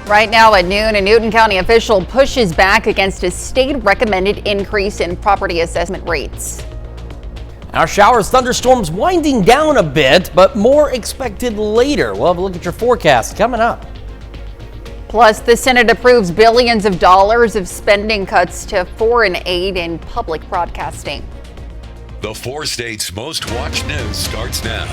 Right now at noon, a Newton County official pushes back against a state-recommended increase in property assessment rates. Our showers, thunderstorms winding down a bit, but more expected later. We'll have a look at your forecast coming up. Plus, the Senate approves billions of dollars of spending cuts to foreign aid in public broadcasting. The 4 states' most watched news starts now.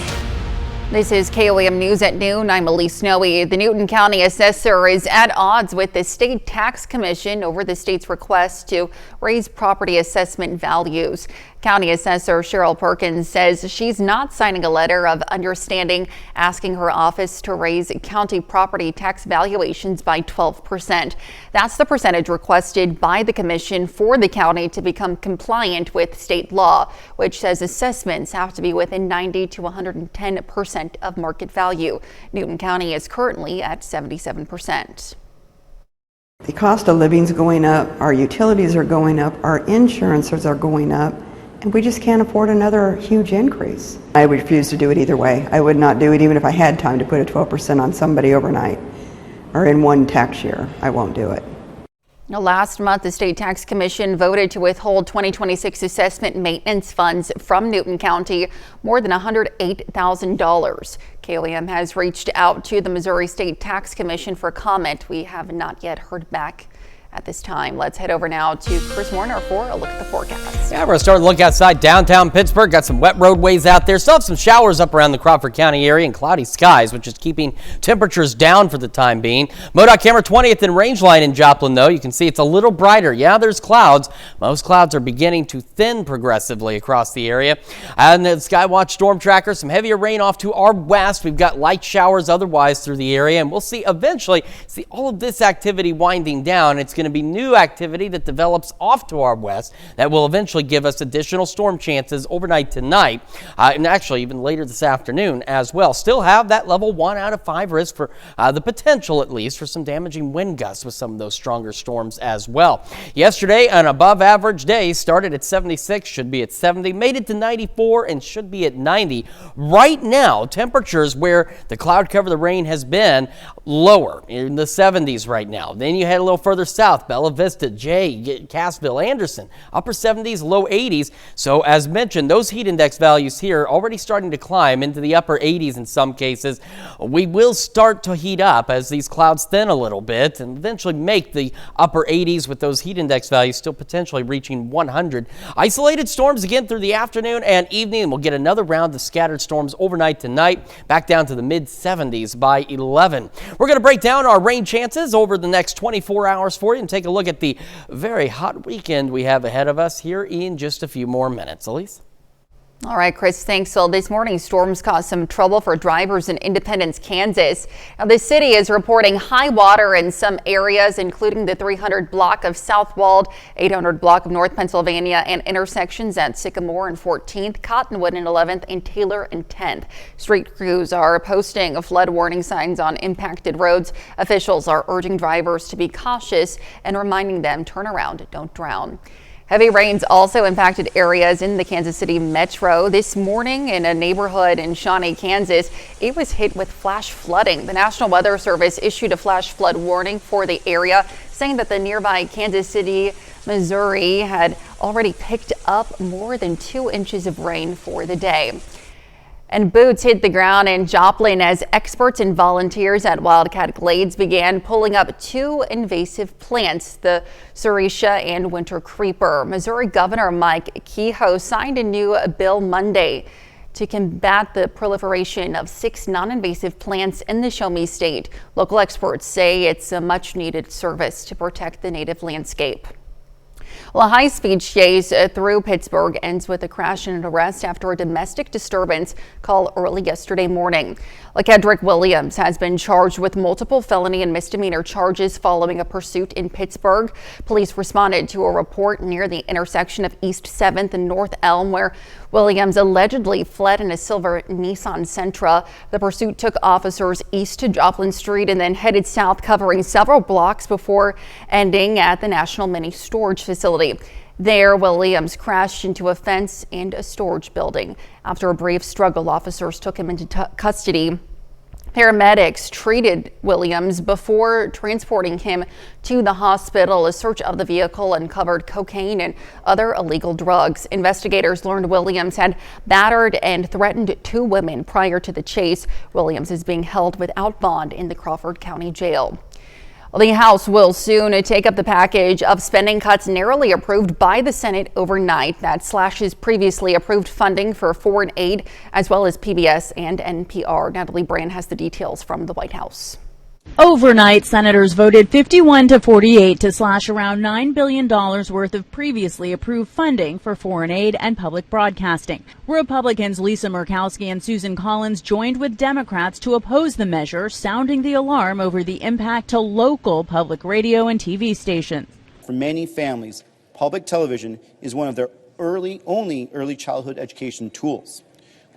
This is KOAM News at noon. I'm Elise Snowy. The Newton County assessor is at odds with the State Tax Commission over the state's request to raise property assessment values. County Assessor Cheryl Perkins says she's not signing a letter of understanding asking her office to raise county property tax valuations by 12%. That's the percentage requested by the commission for the county to become compliant with state law, which says assessments have to be within 90 to 110% of market value. Newton County is currently at 77%. The cost of living is going up, our utilities are going up, our insurances are going up, and we just can't afford another huge increase. I refuse to do it either way. I would not do it even if I had time to put a 12% on somebody overnight or in one tax year. I won't do it. Now, last month, the State Tax Commission voted to withhold 2026 assessment maintenance funds from Newton County, more than $108,000. KOAM has reached out to the Missouri State Tax Commission for comment. We have not yet heard back at this time. Let's head over now to Chris Warner for a look at the forecast. Yeah, we're starting to look outside downtown Pittsburgh. Got some wet roadways out there. Still have some showers up around the Crawford County area and cloudy skies, which is keeping temperatures down for the time being. MoDOT camera 20th and Rangeline in Joplin, though. You can see it's a little brighter. Yeah, there's clouds. Most clouds are beginning to thin progressively across the area. And the Skywatch Storm Tracker, some heavier rain off to our west. We've got light showers otherwise through the area, and we'll see eventually all of this activity winding down. It's going to be new activity that develops off to our west that will eventually give us additional storm chances overnight tonight and actually even later this afternoon as well. Still have that level 1 out of 5 risk for the potential, at least, for some damaging wind gusts with some of those stronger storms as well. Yesterday, an above average day, started at 76, should be at 70, made it to 94 and should be at 90. Right now, temperatures where the cloud cover, the rain has been lower in the 70s right now. Then you head a little further south, Bella Vista, Jay, Cassville, Anderson, upper 70s, low 80s. So as mentioned, those heat index values here already starting to climb into the upper 80s in some cases. We will start to heat up as these clouds thin a little bit and eventually make the upper 80s with those heat index values still potentially reaching 100. Isolated storms again through the afternoon and evening, and we'll get another round of scattered storms overnight tonight, back down to the mid 70s by 11. We're going to break down our rain chances over the next 24 hours for you and take a look at the very hot weekend we have ahead of us here in just a few more minutes. Elise? All right, Chris, thanks. So this morning, storms caused some trouble for drivers in Independence, Kansas. Now, the city is reporting high water in some areas, including the 300 block of Southwald, 800 block of North Pennsylvania, and intersections at Sycamore and 14th, Cottonwood and 11th, and Taylor and 10th. Street crews are posting flood warning signs on impacted roads. Officials are urging drivers to be cautious and reminding them turn around, don't drown. Heavy rains also impacted areas in the Kansas City metro. This morning in a neighborhood in Shawnee, Kansas, it was hit with flash flooding. The National Weather Service issued a flash flood warning for the area, saying that the nearby Kansas City, Missouri had already picked up more than 2 inches of rain for the day. And boots hit the ground in Joplin as experts and volunteers at Wildcat Glades began pulling up 2 invasive plants, the Serratia and winter creeper. Missouri Governor Mike Kehoe signed a new bill Monday to combat the proliferation of 6 non-invasive plants in the Show Me State. Local experts say it's a much-needed service to protect the native landscape. Well, a high-speed chase through Pittsburgh ends with a crash and an arrest after a domestic disturbance call early yesterday morning. Kedrick Williams has been charged with multiple felony and misdemeanor charges following a pursuit in Pittsburgh. Police responded to a report near the intersection of East 7th and North Elm where Williams allegedly fled in a silver Nissan Sentra. The pursuit took officers east to Joplin Street and then headed south, covering several blocks before ending at the National Mini Storage Facility. There, Williams crashed into a fence and a storage building. After a brief struggle, officers took him into custody. Paramedics treated Williams before transporting him to the hospital. A search of the vehicle uncovered cocaine and other illegal drugs. Investigators learned Williams had battered and threatened 2 women prior to the chase. Williams is being held without bond in the Crawford County Jail. The House will soon take up the package of spending cuts narrowly approved by the Senate overnight that slashes previously approved funding for foreign aid as well as PBS and NPR. Natalie Brand has the details from the White House. Overnight, senators voted 51-48 to slash around $9 billion worth of previously approved funding for foreign aid and public broadcasting. Republicans Lisa Murkowski and Susan Collins joined with Democrats to oppose the measure, sounding the alarm over the impact to local public radio and TV stations. For many families, public television is one of their only early childhood education tools.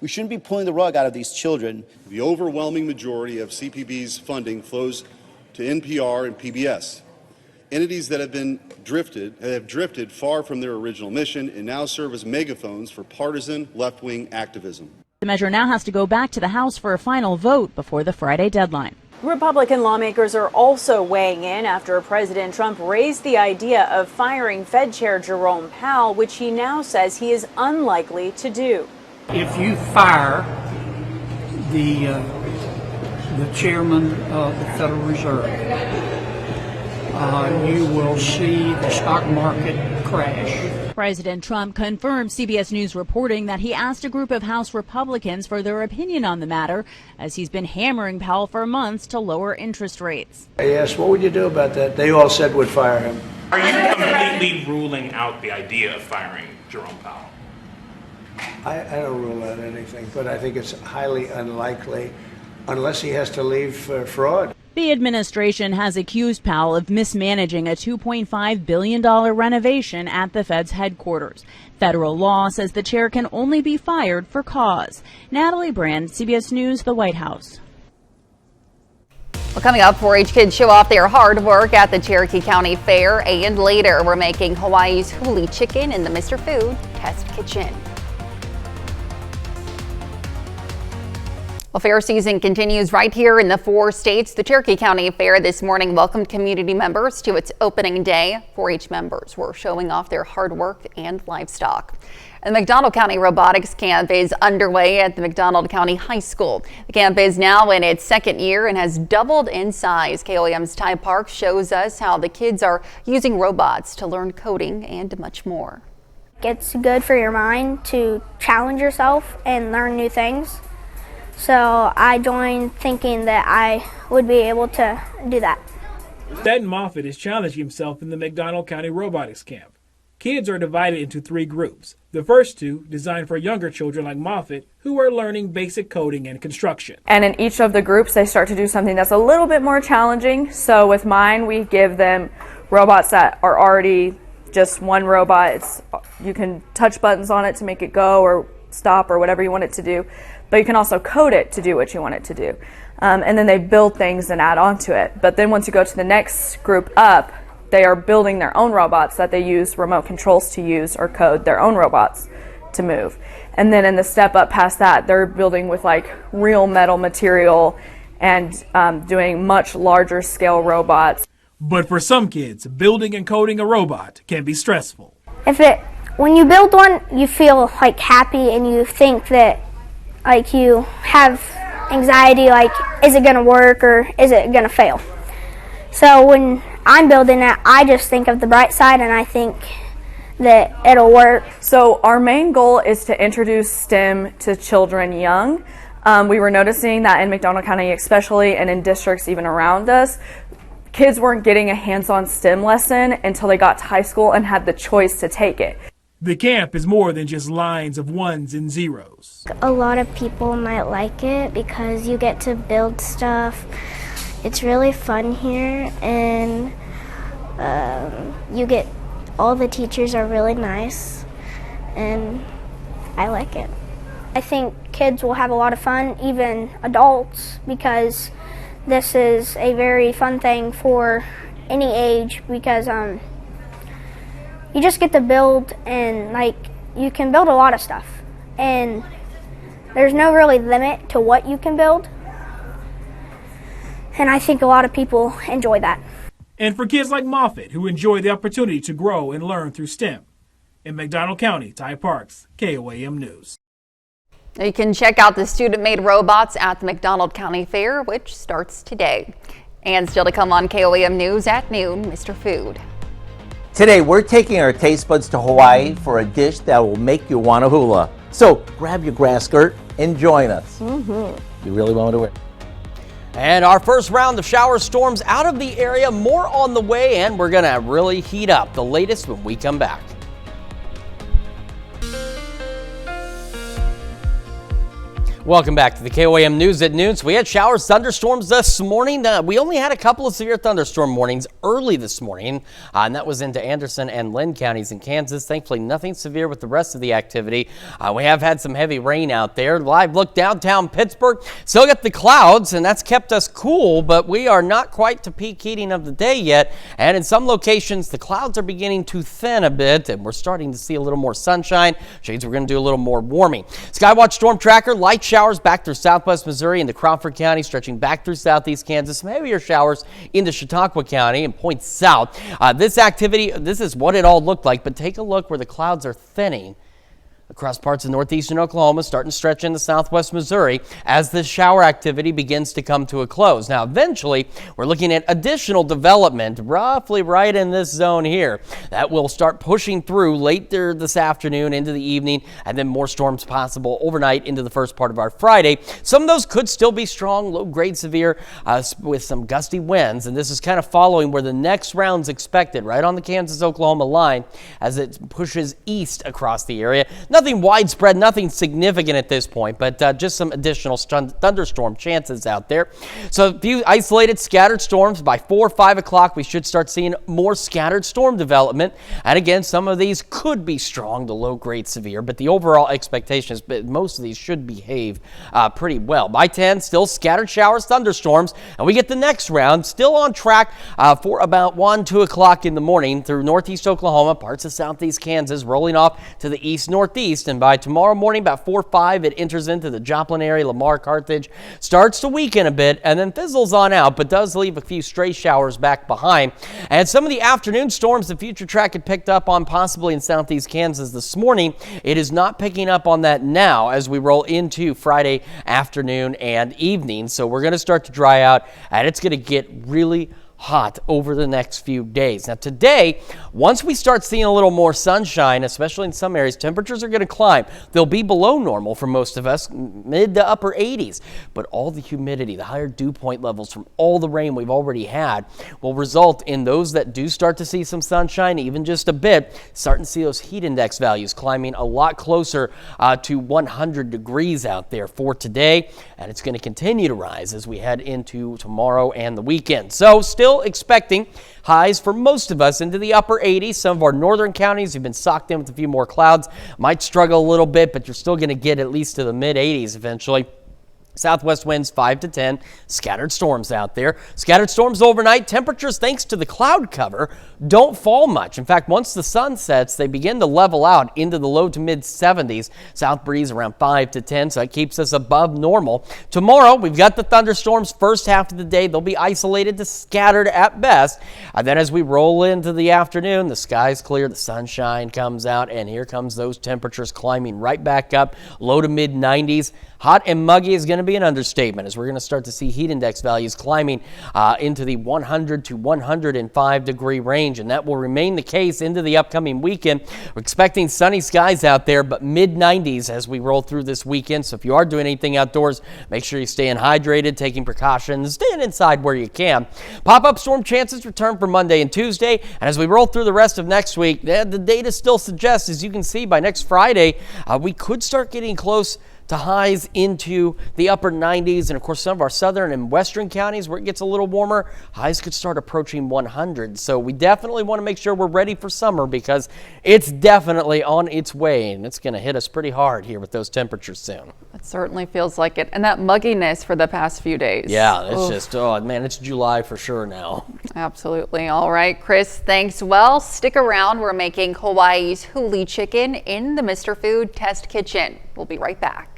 We shouldn't be pulling the rug out of these children. The overwhelming majority of CPB's funding flows to NPR and PBS, entities that have drifted far from their original mission and now serve as megaphones for partisan left-wing activism. The measure now has to go back to the House for a final vote before the Friday deadline. Republican lawmakers are also weighing in after President Trump raised the idea of firing Fed Chair Jerome Powell, which he now says he is unlikely to do. If you fire the chairman of the Federal Reserve, you will see the stock market crash. President Trump confirmed CBS News reporting that he asked a group of House Republicans for their opinion on the matter, as he's been hammering Powell for months to lower interest rates. I asked, what would you do about that? They all said would fire him. Are you completely ruling out the idea of firing Jerome Powell? I don't rule out anything, but I think it's highly unlikely unless he has to leave for fraud. The administration has accused Powell of mismanaging a $2.5 billion renovation at the Fed's headquarters. Federal law says the chair can only be fired for cause. Natalie Brand, CBS News, the White House. Well, coming up, 4-H kids show off their hard work at the Cherokee County Fair, and later we're making Hawaii's huli chicken in the Mr. Food Test Kitchen. Well, fair season continues right here in the 4 states. The Cherokee County Fair this morning welcomed community members to its opening day. 4-H members were showing off their hard work and livestock. And the McDonald County Robotics Camp is underway at the McDonald County High School. The camp is now in its 2nd year and has doubled in size. KOAM's Ty Park shows us how the kids are using robots to learn coding and much more. It's good for your mind to challenge yourself and learn new things. So I joined thinking that I would be able to do that. Stetton Moffitt is challenging himself in the McDonald County Robotics Camp. Kids are divided into 3 groups. The first 2 designed for younger children like Moffitt, who are learning basic coding and construction. And in each of the groups, they start to do something that's a little bit more challenging. So with mine, we give them robots that are already just one robot. You can touch buttons on it to make it go or stop or whatever you want it to do. But you can also code it to do what you want it to do. And then they build things and add on to it. But then once you go to the next group up, they are building their own robots that they use remote controls to use or code their own robots to move. And then in the step up past that, they're building with like real metal material and doing much larger scale robots. But for some kids, building and coding a robot can be stressful. When you build one, you feel like happy and you think that like you have anxiety, like is it going to work or is it going to fail? So when I'm building it, I just think of the bright side and I think that it'll work. So our main goal is to introduce STEM to children young. We were noticing that in McDonald County especially and in districts even around us, kids weren't getting a hands-on STEM lesson until they got to high school and had the choice to take it. The camp is more than just lines of 1s and 0s. A lot of people might like it because you get to build stuff. It's really fun here, and all the teachers are really nice, and I like it. I think kids will have a lot of fun, even adults, because this is a very fun thing for any age because you just get to build and like you can build a lot of stuff and there's no really limit to what you can build. and I think a lot of people enjoy that. And for kids like Moffett who enjoy the opportunity to grow and learn through STEM. In McDonald County, Ty Parks, KOAM News. You can check out the student-made robots at the McDonald County Fair, which starts today. And still to come on KOAM News at noon, Mr. Food. Today, we're taking our taste buds to Hawaii for a dish that will make you want to hula. So grab your grass skirt and join us. You really want to win. And our first round of shower storms out of the area, more on the way, and we're going to really heat up. The latest when we come back. Welcome back to the KOAM News at noon. So we had showers, thunderstorms this morning. We only had a couple of severe thunderstorm warnings early this morning, and that was into Anderson and Linn counties in Kansas. Thankfully, nothing severe with the rest of the activity. We have had some heavy rain out there. Live look downtown Pittsburgh. Still got the clouds, and that's kept us cool, but we are not quite to peak heating of the day yet. And in some locations, the clouds are beginning to thin a bit, and we're starting to see a little more sunshine. Shades, we're going to do a little more warming. Skywatch Storm Tracker, light showers back through southwest Missouri into Crawford County, stretching back through southeast Kansas. Some heavier showers into Chautauqua County and points south. This activity, this is what it all looked like, but take a look where the clouds are thinning across parts of northeastern Oklahoma, starting to stretch into southwest Missouri as this shower activity begins to come to a close. Now, eventually, we're looking at additional development roughly right in this zone here that will start pushing through later this afternoon into the evening, and then more storms possible overnight into the first part of our Friday. Some of those could still be strong, low-grade severe with some gusty winds, and this is kind of following where the next round's expected, right on the Kansas-Oklahoma line as it pushes east across the area. Nothing widespread, nothing significant at this point, but just some additional thunderstorm chances out there. So a few isolated scattered storms. By 4 or 5 o'clock, we should start seeing more scattered storm development. And again, some of these could be strong to low-grade severe, but the overall expectation is that most of these should behave pretty well. By 10, still scattered showers, thunderstorms, and we get the next round still on track for about 1, 2 o'clock in the morning through northeast Oklahoma, parts of southeast Kansas, rolling off to the east-northeast. And by tomorrow morning, about 4 or 5, it enters into the Joplin area, Lamar, Carthage, starts to weaken a bit, and then fizzles on out, but does leave a few stray showers back behind. And some of the afternoon storms the Future Track had picked up on possibly in southeast Kansas this morning, it is not picking up on that now as we roll into Friday afternoon and evening. So we're going to start to dry out, and it's going to get really hot over the next few days. Now today, once we start seeing a little more sunshine, especially in some areas, temperatures are going to climb. They'll be below normal for most of us, mid to upper 80s, but all the humidity, the higher dew point levels from all the rain we've already had will result in those that do start to see some sunshine, even just a bit, starting to see those heat index values climbing a lot closer to 100 degrees out there for today, and it's going to continue to rise as we head into tomorrow and the weekend. So still expecting highs for most of us into the upper 80s. Some of our northern counties have been socked in with a few more clouds. Might struggle a little bit, but you're still going to get at least to the mid 80s eventually. Southwest winds 5 to 10, scattered storms out there. Scattered storms overnight. Temperatures, thanks to the cloud cover, don't fall much. In fact, once the sun sets, they begin to level out into the low to mid 70s. South breeze around 5 to 10, so that keeps us above normal. Tomorrow, we've got the thunderstorms first half of the day. They'll be isolated to scattered at best. And then as we roll into the afternoon, the sky's clear, the sunshine comes out, and here comes those temperatures climbing right back up, low to mid 90s. Hot and muggy is going to be an understatement as we're going to start to see heat index values climbing into the 100 to 105 degree range, and that will remain the case into the upcoming weekend. We're expecting sunny skies out there, but mid 90s as we roll through this weekend. So if you are doing anything outdoors, make sure you're staying hydrated, taking precautions, staying inside where you can. Pop-up storm chances return for Monday and Tuesday, and as we roll through the rest of next week, the data still suggests, as you can see, by next Friday, we could start getting close to highs into the upper 90s, and of course some of our southern and western counties where it gets a little warmer, highs could start approaching 100. So we definitely want to make sure we're ready for summer because it's definitely on its way, and it's going to hit us pretty hard here with those temperatures soon. It certainly feels like it, and that mugginess for the past few days. Yeah, it's just, oh man, it's July for sure now. Absolutely. All right, Chris, thanks. Well, stick around. We're making Hawaii's huli chicken in the Mr. Food Test Kitchen. We'll be right back.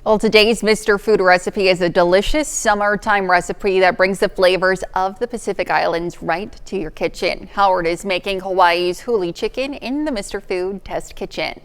Well, today's Mr. Food recipe is a delicious summertime recipe that brings the flavors of the Pacific Islands right to your kitchen. Howard is making Hawaii's huli chicken in the Mr. Food test kitchen.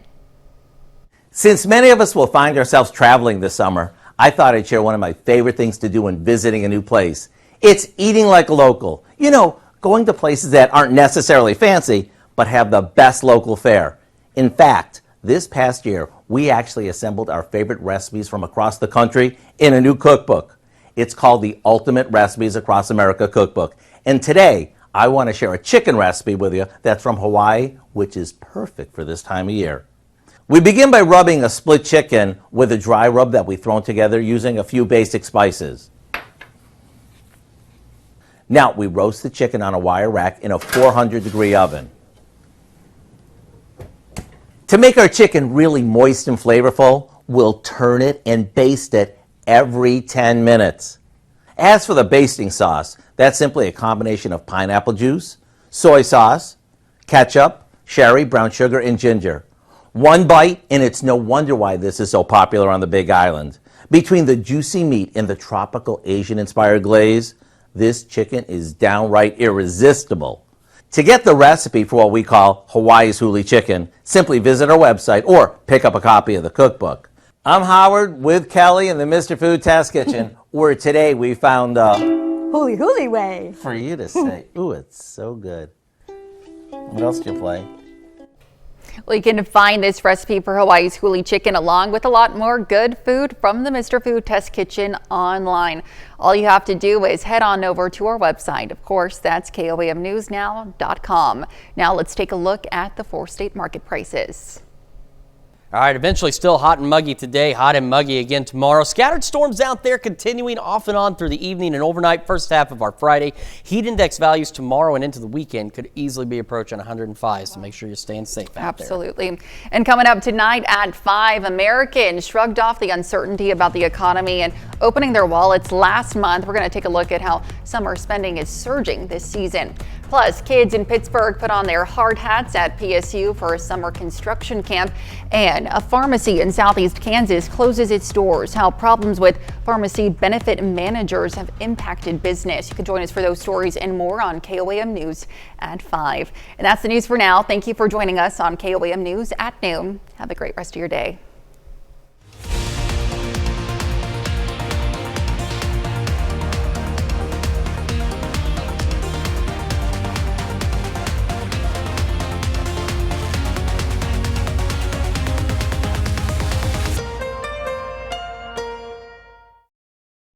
Since many of us will find ourselves traveling this summer, I thought I'd share one of my favorite things to do when visiting a new place. It's eating like a local. You know, going to places that aren't necessarily fancy, but have the best local fare. In fact, this past year, we actually assembled our favorite recipes from across the country in a new cookbook. It's called the Ultimate Recipes Across America Cookbook. And today, I want to share a chicken recipe with you that's from Hawaii, which is perfect for this time of year. We begin by rubbing a split chicken with a dry rub that we've thrown together using a few basic spices. Now, we roast the chicken on a wire rack in a 400-degree oven. To make our chicken really moist and flavorful, we'll turn it and baste it every 10 minutes. As for the basting sauce, that's simply a combination of pineapple juice, soy sauce, ketchup, sherry, brown sugar, and ginger. One bite, and it's no wonder why this is so popular on the Big Island. Between the juicy meat and the tropical Asian-inspired glaze, this chicken is downright irresistible. To get the recipe for what we call Hawaii's huli chicken, simply visit our website or pick up a copy of the cookbook. I'm Howard with Kelly in the Mr. Food Test Kitchen, where today we found huli huli way for you to say. Ooh, it's so good. What else did you play? Well, you can find this recipe for Hawaii's huli chicken along with a lot more good food from the Mr. Food Test Kitchen online. All you have to do is head on over to our website. Of course, that's KOAMnewsnow.com. Now let's take a look at the 4-state market prices. All right, eventually still hot and muggy today, hot and muggy again tomorrow. Scattered storms out there continuing off and on through the evening and overnight first half of our Friday. Heat index values tomorrow and into the weekend could easily be approaching 105, so make sure you're staying safe out there. Absolutely. And coming up tonight at 5, Americans shrugged off the uncertainty about the economy and opening their wallets last month. We're going to take a look at how summer spending is surging this season. Plus, kids in Pittsburgh put on their hard hats at PSU for a summer construction camp. And a pharmacy in southeast Kansas closes its doors. How problems with pharmacy benefit managers have impacted business. You can join us for those stories and more on KOAM News at 5. And that's the news for now. Thank you for joining us on KOAM News at noon. Have a great rest of your day.